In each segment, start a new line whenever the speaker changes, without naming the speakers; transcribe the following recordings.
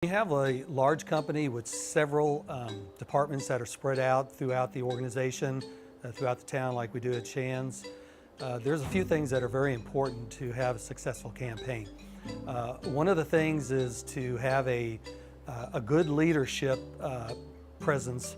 We have a large company with several departments that are spread out throughout the organization, throughout the town like we do at Shands. There's a few things that are very important to have a successful campaign. One of the things is to have a good leadership presence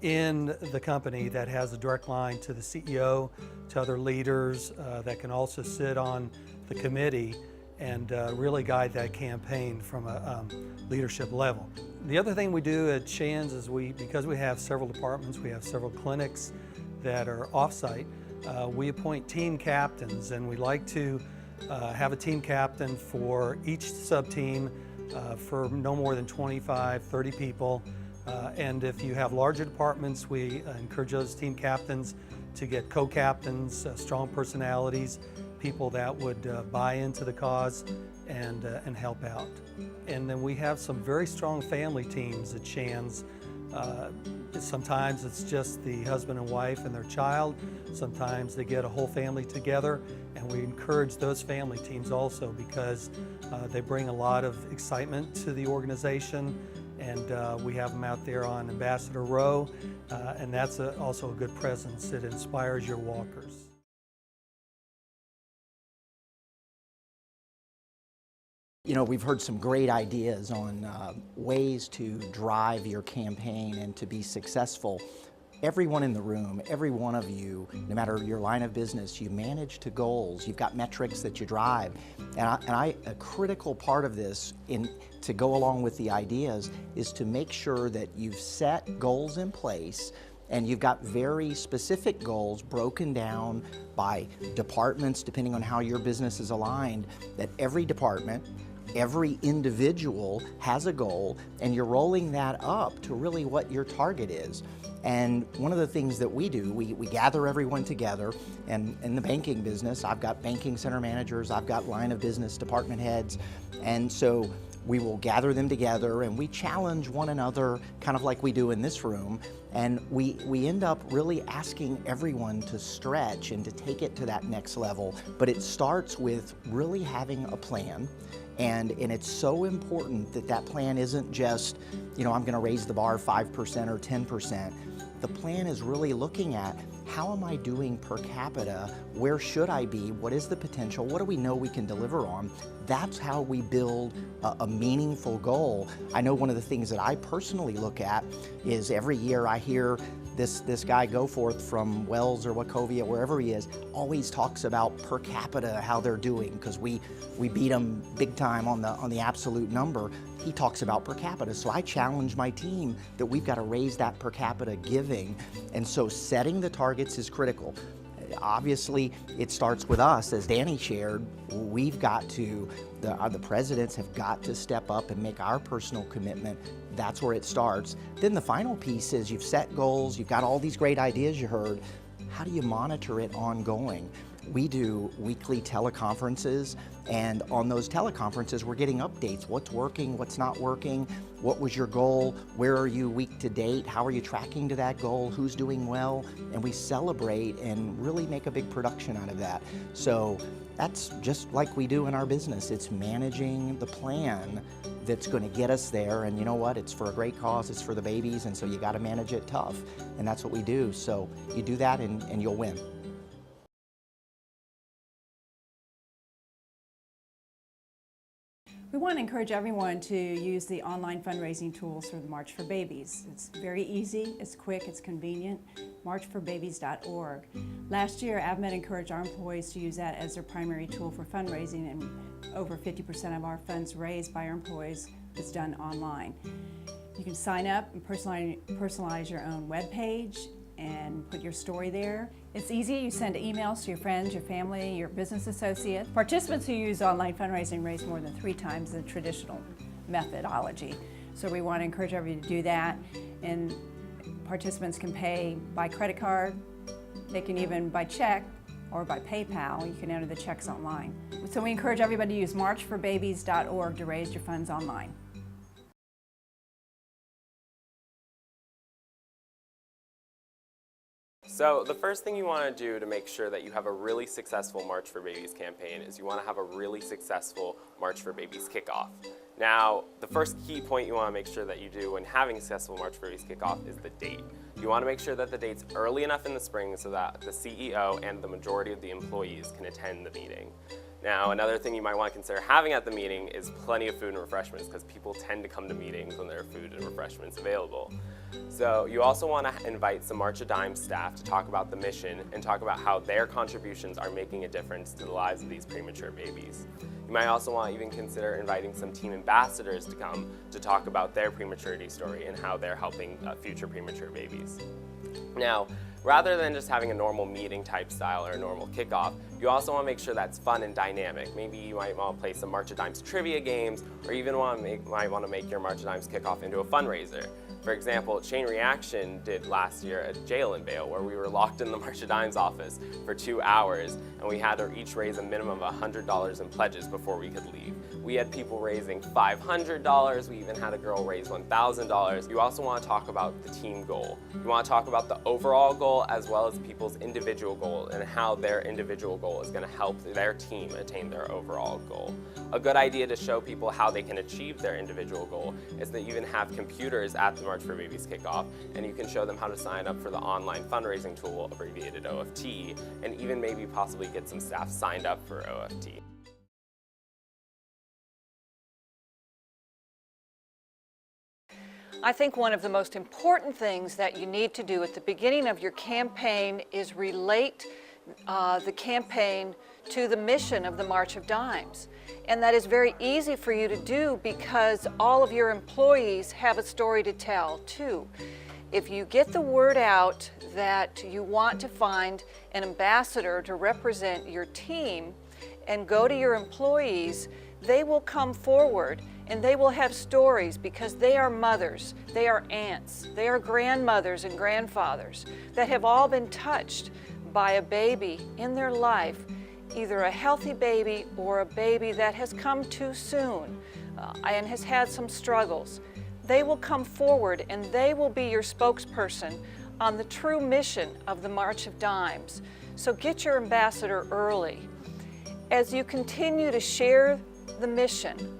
in the company that has a direct line to the CEO, to other leaders that can also sit on the committee and really guide that campaign from a leadership level. The other thing we do at Shands is because we have several departments, we have several clinics that are off-site, we appoint team captains, and we like to have a team captain for each sub-team for no more than 25, 30 people. And if you have larger departments, we encourage those team captains to get co-captains, strong personalities, people that would buy into the cause and help out. And then we have some very strong family teams at Shands. Sometimes it's just the husband and wife and their child. Sometimes they get a whole family together, and we encourage those family teams also because they bring a lot of excitement to the organization. And we have them out there on Ambassador Row, and that's also a good presence. It inspires your walkers.
You know, we've heard some great ideas on ways to drive your campaign and to be successful. Everyone in the room, every one of you, no matter your line of business, you manage to goals. You've got metrics that you drive. And a critical part of this, to go along with the ideas, is to make sure that you've set goals in place and you've got very specific goals broken down by departments, depending on how your business is aligned, that every department, every individual has a goal, and you're rolling that up to really what your target is. And one of the things that we do, we gather everyone together, and in the banking business, I've got banking center managers, I've got line of business department heads, and so we will gather them together and we challenge one another, kind of like we do in this room, and we end up really asking everyone to stretch and to take it to that next level. But it starts with really having a plan. And it's so important that that plan isn't just, you know, I'm going to raise the bar 5% or 10%. The plan is really looking at, how am I doing per capita? Where should I be? What is the potential? What do we know we can deliver on? That's how we build a meaningful goal. I know one of the things that I personally look at is every year I hear this guy Goforth from Wells or Wachovia, wherever he is, always talks about per capita, how they're doing, because we beat them big time on the absolute number. He talks about per capita. So I challenge my team that we've got to raise that per capita giving. And so setting the targets is critical. Obviously, it starts with us. As Danny shared, we've got to, the presidents have got to step up and make our personal commitment. That's where it starts. Then the final piece is, you've set goals, you've got all these great ideas you heard. How do you monitor it ongoing? We do weekly teleconferences, and on those teleconferences we're getting updates. What's working, what's not working, what was your goal, where are you week to date, how are you tracking to that goal, who's doing well, and we celebrate and really make a big production out of that. So that's just like we do in our business. It's managing the plan that's going to get us there, and you know what, it's for a great cause, it's for the babies, and so you got to manage it tough, and that's what we do. So you do that and you'll win.
We want to encourage everyone to use the online fundraising tools for the March for Babies. It's very easy, it's quick, it's convenient. marchforbabies.org. Last year, AvMed encouraged our employees to use that as their primary tool for fundraising, and over 50% of our funds raised by our employees is done online. You can sign up and personalize your own web page and put your story there. It's easy. You send emails to your friends, your family, your business associates. Participants who use online fundraising raise more than 3 times the traditional methodology. So we want to encourage everybody to do that. And participants can pay by credit card. They can even by check or by PayPal. You can enter the checks online. So we encourage everybody to use marchforbabies.org to raise your funds online.
So the first thing you want to do to make sure that you have a really successful March for Babies campaign is you want to have a really successful March for Babies kickoff. Now, the first key point you want to make sure that you do when having a successful March for Babies kickoff is the date. You want to make sure that the date's early enough in the spring so that the CEO and the majority of the employees can attend the meeting. Now, another thing you might want to consider having at the meeting is plenty of food and refreshments, because people tend to come to meetings when there are food and refreshments available. So you also want to invite some March of Dimes staff to talk about the mission and talk about how their contributions are making a difference to the lives of these premature babies. You might also want to even consider inviting some team ambassadors to come to talk about their prematurity story and how they're helping future premature babies. Now, rather than just having a normal meeting type style or a normal kickoff, you also want to make sure that's fun and dynamic. Maybe you might want to play some March of Dimes trivia games, or even might want to make your March of Dimes kickoff into a fundraiser. For example, Chain Reaction did last year a jail and bail where we were locked in the March of Dimes office for 2 hours, and we had to each raise a minimum of $100 in pledges before we could leave. We had people raising $500, we even had a girl raise $1,000. You also want to talk about the team goal. You want to talk about the overall goal as well as people's individual goal and how their individual goal is going to help their team attain their overall goal. A good idea to show people how they can achieve their individual goal is that you even have computers at the March for Babies kickoff, and you can show them how to sign up for the online fundraising tool, abbreviated OFT, and even maybe possibly get some staff signed up for OFT.
I think one of the most important things that you need to do at the beginning of your campaign is relate the campaign to the mission of the March of Dimes. And that is very easy for you to do because all of your employees have a story to tell too. If you get the word out that you want to find an ambassador to represent your team and go to your employees, they will come forward and they will have stories because they are mothers, they are aunts, they are grandmothers and grandfathers that have all been touched by a baby in their life, either a healthy baby or a baby that has come too soon and has had some struggles. They will come forward and they will be your spokesperson on the true mission of the March of Dimes. So get your ambassador early. As you continue to share the mission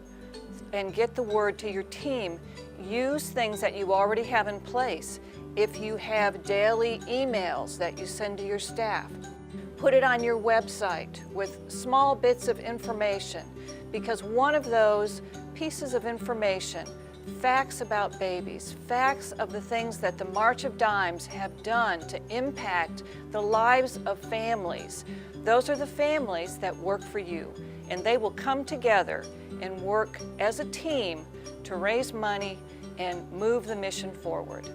and get the word to your team, use things that you already have in place. If you have daily emails that you send to your staff, put it on your website with small bits of information, because one of those pieces of information, facts about babies, facts of the things that the March of Dimes have done to impact the lives of families, those are the families that work for you, and they will come together and work as a team to raise money and move the mission forward.